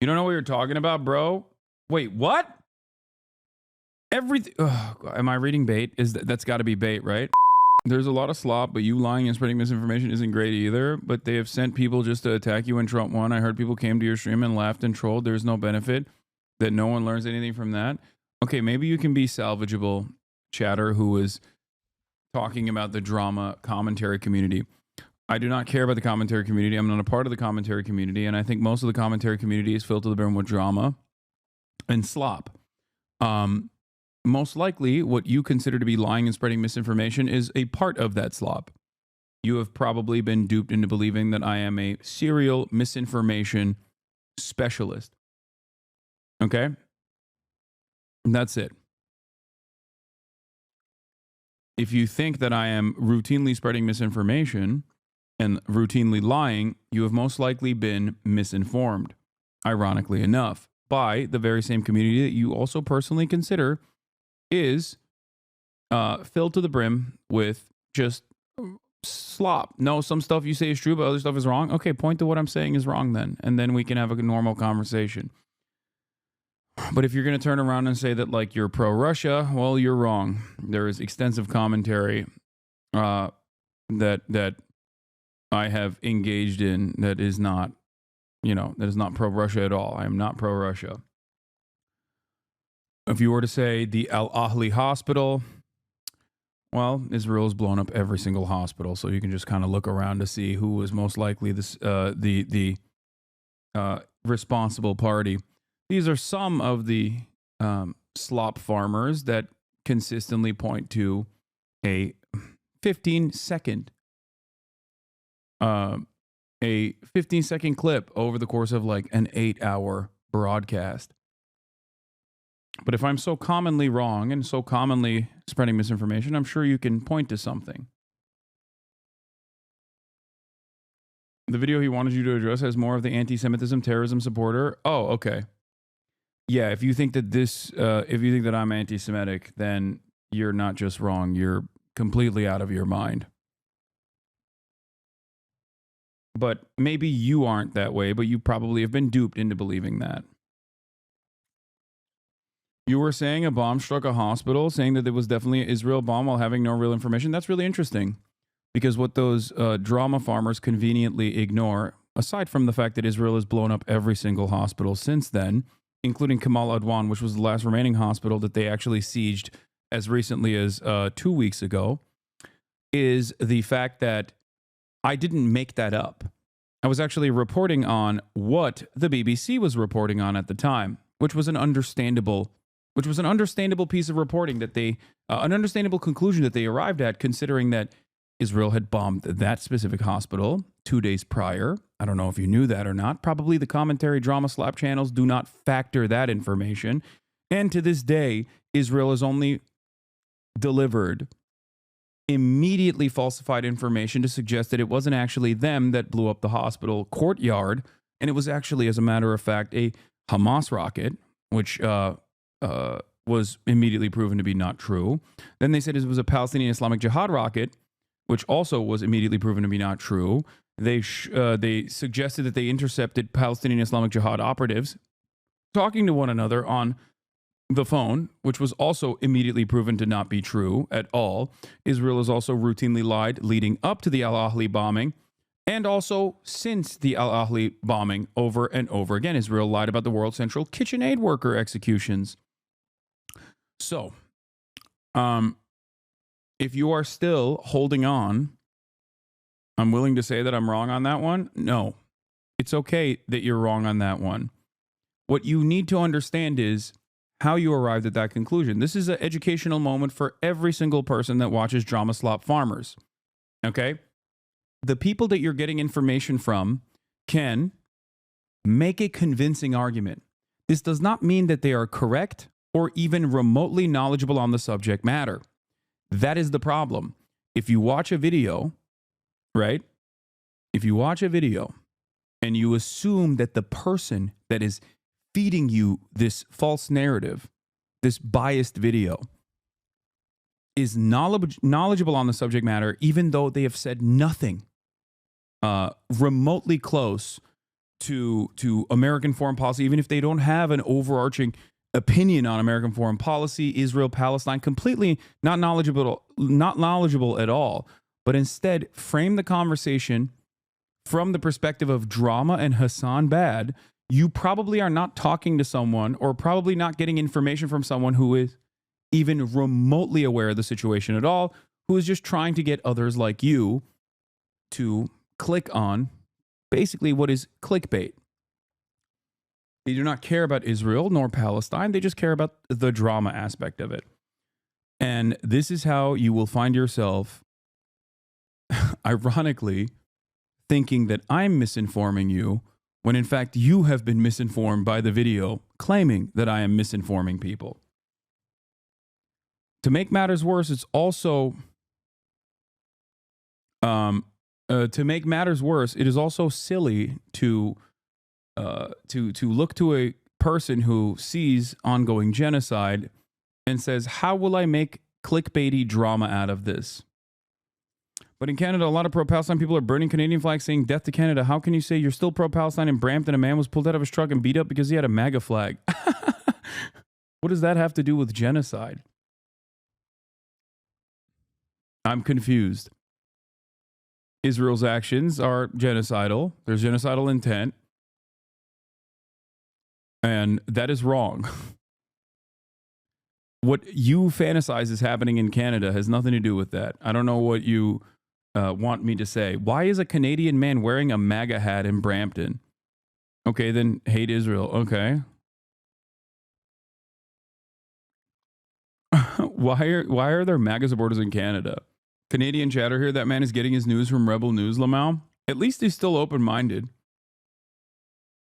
You don't know what you're talking about, bro? Wait, what? Everything. Am I reading bait? That's got to be bait, right? There's a lot of slop, but you lying and spreading misinformation isn't great either. But they have sent people just to attack you when Trump won. I heard people came to your stream and laughed and trolled. There's no benefit that no one learns anything from that. Okay, maybe you can be salvageable chatter who is talking about the drama commentary community. I do not care about the commentary community. I'm not a part of the commentary community. And I think most of the commentary community is filled to the brim with drama and slop. Most likely, what you consider to be lying and spreading misinformation is a part of that slop. You have probably been duped into believing that I am a serial misinformation specialist. Okay? And that's it. If you think that I am routinely spreading misinformation and routinely lying, you have most likely been misinformed, ironically enough, by the very same community that you also personally consider is filled to the brim with just slop. No, some stuff you say is true, but other stuff is wrong. Okay, point to what I'm saying is wrong then, and then we can have a normal conversation. But if you're going to turn around and say that like you're pro-Russia, well, you're wrong. There is extensive commentary that I have engaged in that is not, that is not pro-Russia at all. I am not pro-Russia. If you were to say the Al Ahli hospital, well, Israel has blown up every single hospital, so you can just kind of look around to see who was most likely the responsible party. These are some of the slop farmers that consistently point to a 15-second clip over the course of like an 8-hour broadcast. But if I'm so commonly wrong and so commonly spreading misinformation, I'm sure you can point to something. The video he wanted you to address has more of the anti-Semitism, terrorism supporter. Oh, okay. Yeah, if you think that that I'm anti-Semitic, then you're not just wrong. You're completely out of your mind. But maybe you aren't that way, but you probably have been duped into believing that. You were saying a bomb struck a hospital, saying that it was definitely an Israel bomb while having no real information. That's really interesting, because what those drama farmers conveniently ignore, aside from the fact that Israel has blown up every single hospital since then, including Kamal Adwan, which was the last remaining hospital that they actually sieged as recently as 2 weeks ago, is the fact that I didn't make that up. I was actually reporting on what the BBC was reporting on at the time, which was an understandable piece of reporting that an understandable conclusion that they arrived at, considering that Israel had bombed that specific hospital 2 days prior. I don't know if you knew that or not. Probably the commentary drama slap channels do not factor that information. And to this day, Israel has only delivered immediately falsified information to suggest that it wasn't actually them that blew up the hospital courtyard. And it was actually, as a matter of fact, a Hamas rocket, which was immediately proven to be not true. Then they said it was a Palestinian Islamic Jihad rocket, which also was immediately proven to be not true. They suggested that they intercepted Palestinian Islamic Jihad operatives talking to one another on the phone, which was also immediately proven to not be true at all. Israel has also routinely lied leading up to the Al Ahli bombing, and also since the Al Ahli bombing over and over again. Israel lied about the World Central Kitchen aid worker executions. So, if you are still holding on, I'm willing to say that I'm wrong on that one. No, it's okay that you're wrong on that one. What you need to understand is how you arrived at that conclusion. This is an educational moment for every single person that watches Drama Slop Farmers. Okay? The people that you're getting information from can make a convincing argument. This does not mean that they are correct or even remotely knowledgeable on the subject matter. That is the problem. If you watch a video, right? If you watch a video and you assume that the person that is feeding you this false narrative, this biased video, is knowledgeable on the subject matter, even though they have said nothing remotely close to American foreign policy, even if they don't have an overarching opinion on American foreign policy, Israel, Palestine, completely not knowledgeable at all, but instead frame the conversation from the perspective of drama and Hassan bad, you probably are not talking to someone or probably not getting information from someone who is even remotely aware of the situation at all, who is just trying to get others like you to click on basically what is clickbait. They do not care about Israel nor Palestine. They just care about the drama aspect of it. And this is how you will find yourself, ironically, thinking that I'm misinforming you when in fact you have been misinformed by the video claiming that I am misinforming people. To make matters worse, it's also it is also silly to look to a person who sees ongoing genocide and says, "How will I make clickbaity drama out of this?" But in Canada, a lot of pro-Palestine people are burning Canadian flags, saying "Death to Canada." How can you say you're still pro-Palestine in Brampton? A man was pulled out of his truck and beat up because he had a MAGA flag. What does that have to do with genocide? I'm confused. Israel's actions are genocidal. There's genocidal intent. And that is wrong. What you fantasize is happening in Canada has nothing to do with that. I don't know what you want me to say. Why is a Canadian man wearing a MAGA hat in Brampton? Okay, then hate Israel. Okay. Why are there MAGA supporters in Canada? Canadian chatter here, that man is getting his news from Rebel News, Lamau. At least he's still open-minded.